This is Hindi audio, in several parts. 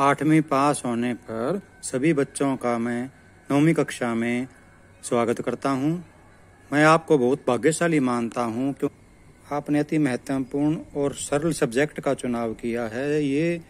8वीं पास होने पर सभी बच्चों का मैं 9वीं कक्षा में स्वागत करता हूं। मैं आपको बहुत भाग्यशाली मानता हूं क्योंकि आपने अति महत्वपूर्ण और सरल सब्जेक्ट का चुनाव किया है। ये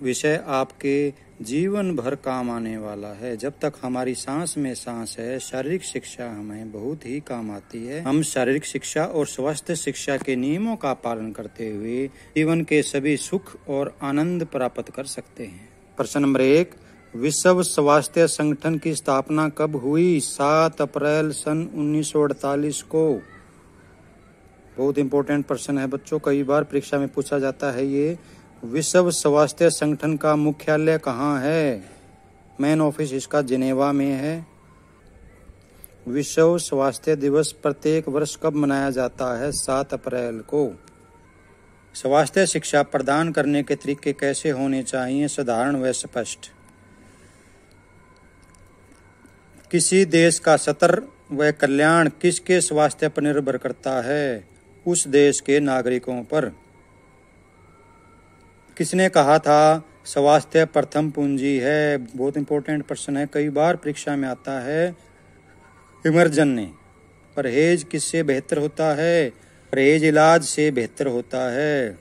विषय आपके जीवन भर काम आने वाला है। जब तक हमारी सांस में सांस है, शारीरिक शिक्षा हमें बहुत ही काम आती है। हम शारीरिक शिक्षा और स्वास्थ्य शिक्षा के नियमों का पालन करते हुए जीवन के सभी सुख और आनंद प्राप्त कर सकते हैं। प्रश्न नंबर 1, विश्व स्वास्थ्य संगठन की स्थापना कब हुई? 7 अप्रैल सन 1948 को। बहुत इंपॉर्टेंट प्रश्न है बच्चों, कई बार परीक्षा में पूछा जाता है ये। विश्व स्वास्थ्य संगठन का मुख्यालय कहाँ है? मेन ऑफिस इसका जिनेवा में है। विश्व स्वास्थ्य दिवस प्रत्येक वर्ष कब मनाया जाता है? 7 अप्रैल को। स्वास्थ्य शिक्षा प्रदान करने के तरीके कैसे होने चाहिए? साधारण व स्पष्ट। किसी देश का स्तर व कल्याण किसके स्वास्थ्य पर निर्भर करता है? उस देश के नागरिकों पर। किसने कहा था स्वास्थ्य प्रथम पूंजी है? बहुत इंपॉर्टेंट प्रश्न है, कई बार परीक्षा में आता है। इमर्जन ने। परहेज किससे बेहतर होता है? परहेज इलाज से बेहतर होता है।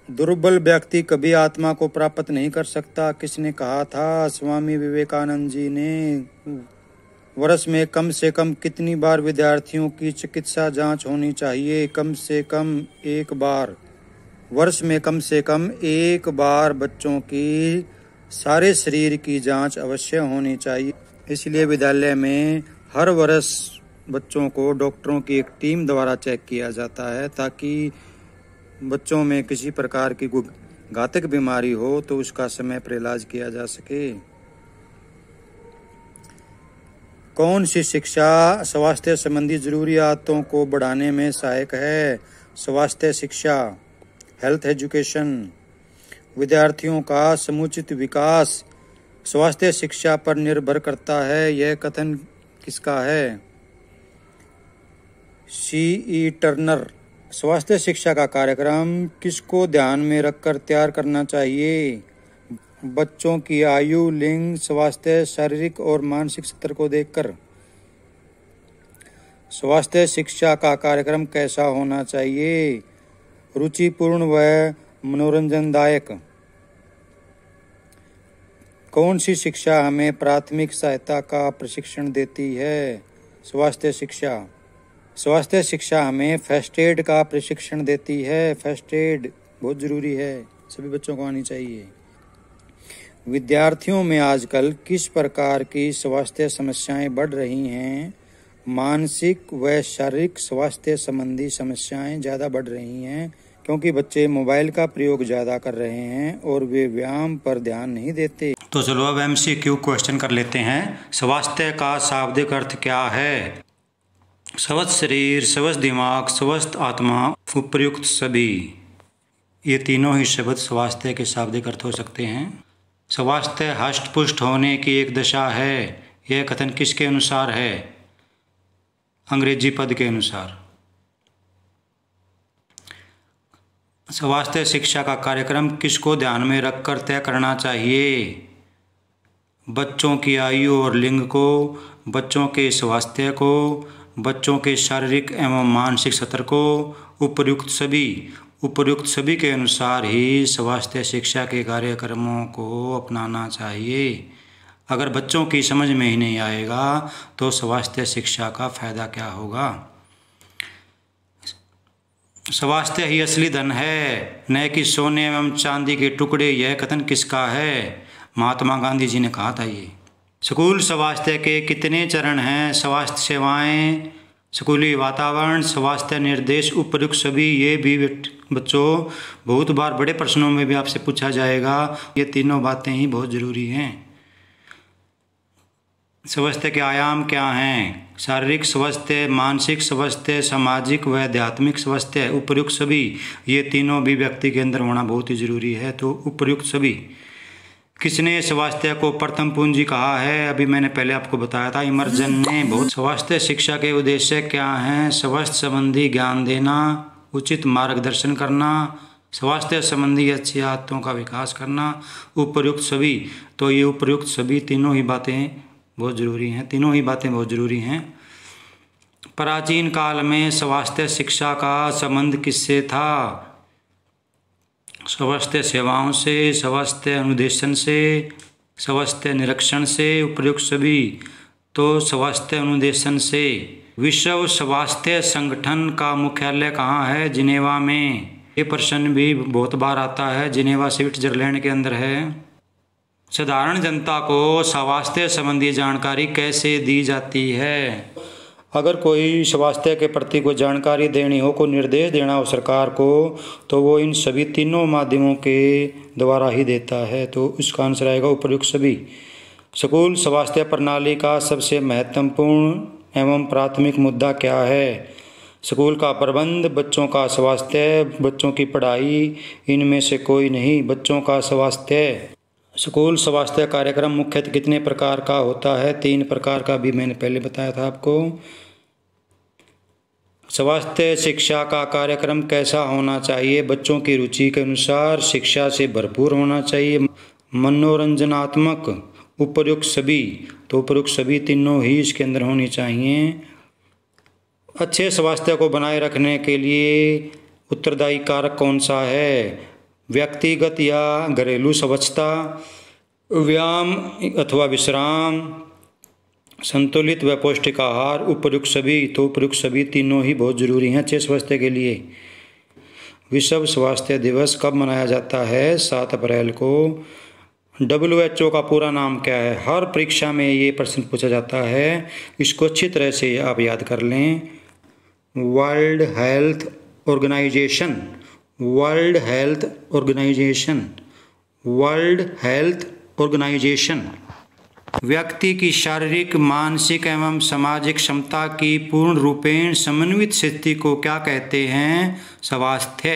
दुर्बल व्यक्ति कभी आत्मा को प्राप्त नहीं कर सकता, किसने कहा था? स्वामी विवेकानंद जी ने। वर्ष में कम से कम कितनी बार विद्यार्थियों की चिकित्सा जांच होनी चाहिए? कम से कम एक बार। वर्ष में कम से कम एक बार बच्चों की सारे शरीर की जांच अवश्य होनी चाहिए। इसलिए विद्यालय में हर वर्ष बच्चों को डॉक्टरों की एक टीम द्वारा चेक किया जाता है ताकि बच्चों में किसी प्रकार की घातक बीमारी हो तो उसका समय पर इलाज किया जा सके। कौन सी शिक्षा स्वास्थ्य संबंधी जरूरियातों को बढ़ाने में सहायक है? स्वास्थ्य शिक्षा, हेल्थ एजुकेशन। विद्यार्थियों का समुचित विकास स्वास्थ्य शिक्षा पर निर्भर करता है, यह कथन किसका है? C.E. टर्नर। स्वास्थ्य शिक्षा का कार्यक्रम किसको ध्यान में रखकर तैयार करना चाहिए? बच्चों की आयु, लिंग, स्वास्थ्य, शारीरिक और मानसिक स्तर को देखकर। स्वास्थ्य शिक्षा का कार्यक्रम कैसा होना चाहिए? रुचिपूर्ण व मनोरंजनदायक। कौन सी शिक्षा हमें प्राथमिक सहायता का प्रशिक्षण देती है? स्वास्थ्य शिक्षा। स्वास्थ्य शिक्षा हमें फर्स्ट एड का प्रशिक्षण देती है। फर्स्ट एड बहुत जरूरी है, सभी बच्चों को आनी चाहिए। विद्यार्थियों में आजकल किस प्रकार की स्वास्थ्य समस्याएं बढ़ रही हैं? मानसिक व शारीरिक स्वास्थ्य संबंधी समस्याएं ज्यादा बढ़ रही हैं क्योंकि बच्चे मोबाइल का प्रयोग ज्यादा कर रहे हैं और वे व्यायाम पर ध्यान नहीं देते। तो चलो अब MCQ क्वेश्चन कर लेते हैं। स्वास्थ्य का शाब्दिक अर्थ क्या है? स्वस्थ शरीर, स्वस्थ दिमाग, स्वस्थ आत्मा, उपयुक्त सभी। ये तीनों ही शब्द स्वास्थ्य के शाब्दिक अर्थ हो सकते हैं। स्वास्थ्य हष्ट पुष्ट होने की एक दशा है, यह कथन किसके अनुसार है? अंग्रेजी पद के अनुसार। स्वास्थ्य शिक्षा का कार्यक्रम किसको ध्यान में रखकर तय करना चाहिए? बच्चों की आयु और लिंग को, बच्चों के स्वास्थ्य को, बच्चों के शारीरिक एवं मानसिक स्तर को, उपयुक्त सभी। उपयुक्त सभी के अनुसार ही स्वास्थ्य शिक्षा के कार्यक्रमों को अपनाना चाहिए। अगर बच्चों की समझ में ही नहीं आएगा तो स्वास्थ्य शिक्षा का फायदा क्या होगा? स्वास्थ्य ही असली धन है, न कि सोने एवं चांदी के टुकड़े, यह कथन किसका है? महात्मा गांधी जी ने कहा था ये। स्कूल स्वास्थ्य के कितने चरण हैं? स्वास्थ्य सेवाएं, स्कूली वातावरण, स्वास्थ्य निर्देश, उपयुक्त सभी। ये भी बच्चों बहुत बार बड़े प्रश्नों में भी आपसे पूछा जाएगा। ये तीनों बातें ही बहुत जरूरी हैं। स्वास्थ्य के आयाम क्या हैं? शारीरिक स्वास्थ्य, मानसिक स्वास्थ्य, सामाजिक व आध्यात्मिक स्वास्थ्य, उपयुक्त सभी। ये तीनों भी व्यक्ति के अंदर होना बहुत ही जरूरी है, तो उपयुक्त सभी। किसने स्वास्थ्य को प्रथम पूंजी कहा है? अभी मैंने पहले आपको बताया था, इमर्जन ने। बहुत स्वास्थ्य शिक्षा के उद्देश्य क्या हैं? स्वास्थ्य संबंधी ज्ञान देना, उचित मार्गदर्शन करना, स्वास्थ्य संबंधी अच्छी आदतों का विकास करना, उपर्युक्त सभी। तो ये उपर्युक्त सभी तीनों ही बातें बहुत ज़रूरी हैं, तीनों ही बातें बहुत ज़रूरी हैं। प्राचीन काल में स्वास्थ्य शिक्षा का संबंध किससे था? स्वास्थ्य सेवाओं से, स्वास्थ्य अनुदेशन से, स्वास्थ्य निरीक्षण से, उपर्युक्त सभी। तो स्वास्थ्य अनुदेशन से। विश्व स्वास्थ्य संगठन का मुख्यालय कहाँ है? जिनेवा में। ये प्रश्न भी बहुत बार आता है, जिनेवा स्विट्जरलैंड के अंदर है। साधारण जनता को स्वास्थ्य संबंधी जानकारी कैसे दी जाती है? अगर कोई स्वास्थ्य के प्रति कोई जानकारी देनी हो, कोई निर्देश देना हो सरकार को, तो वो इन सभी तीनों माध्यमों के द्वारा ही देता है। तो उसका आंसर आएगा उपर्युक्त सभी। स्कूल स्वास्थ्य प्रणाली का सबसे महत्वपूर्ण एवं प्राथमिक मुद्दा क्या है? स्कूल का प्रबंध, बच्चों का स्वास्थ्य, बच्चों की पढ़ाई, इनमें से कोई नहीं। बच्चों का स्वास्थ्य। स्कूल स्वास्थ्य कार्यक्रम मुख्यतः कितने प्रकार का होता है? 3 प्रकार का भी मैंने पहले बताया था आपको। स्वास्थ्य शिक्षा का कार्यक्रम कैसा होना चाहिए? बच्चों की रुचि के अनुसार शिक्षा से भरपूर होना चाहिए। मनोरंजनात्मक, उपर्युक्त सभी। तो उपर्युक्त सभी तीनों ही इसके अंदर होनी चाहिए। अच्छे स्वास्थ्य को बनाए रखने के लिए उत्तरदायी कारक कौन सा है? व्यक्तिगत या घरेलू स्वच्छता, व्यायाम अथवा विश्राम, संतुलित व पौष्टिक आहार, उपर्युक्त सभी। तो उपर्युक्त सभी तीनों ही बहुत जरूरी हैं अच्छे स्वास्थ्य के लिए। विश्व स्वास्थ्य दिवस कब मनाया जाता है? 7 अप्रैल को। WHO का पूरा नाम क्या है? हर परीक्षा में ये प्रश्न पूछा जाता है, इसको अच्छी तरह से आप याद कर लें। World Health Organization, World Health Organization, World Health Organization. व्यक्ति की शारीरिक, मानसिक एवं सामाजिक क्षमता की पूर्ण रूपेण समन्वित स्थिति को क्या कहते हैं? स्वास्थ्य।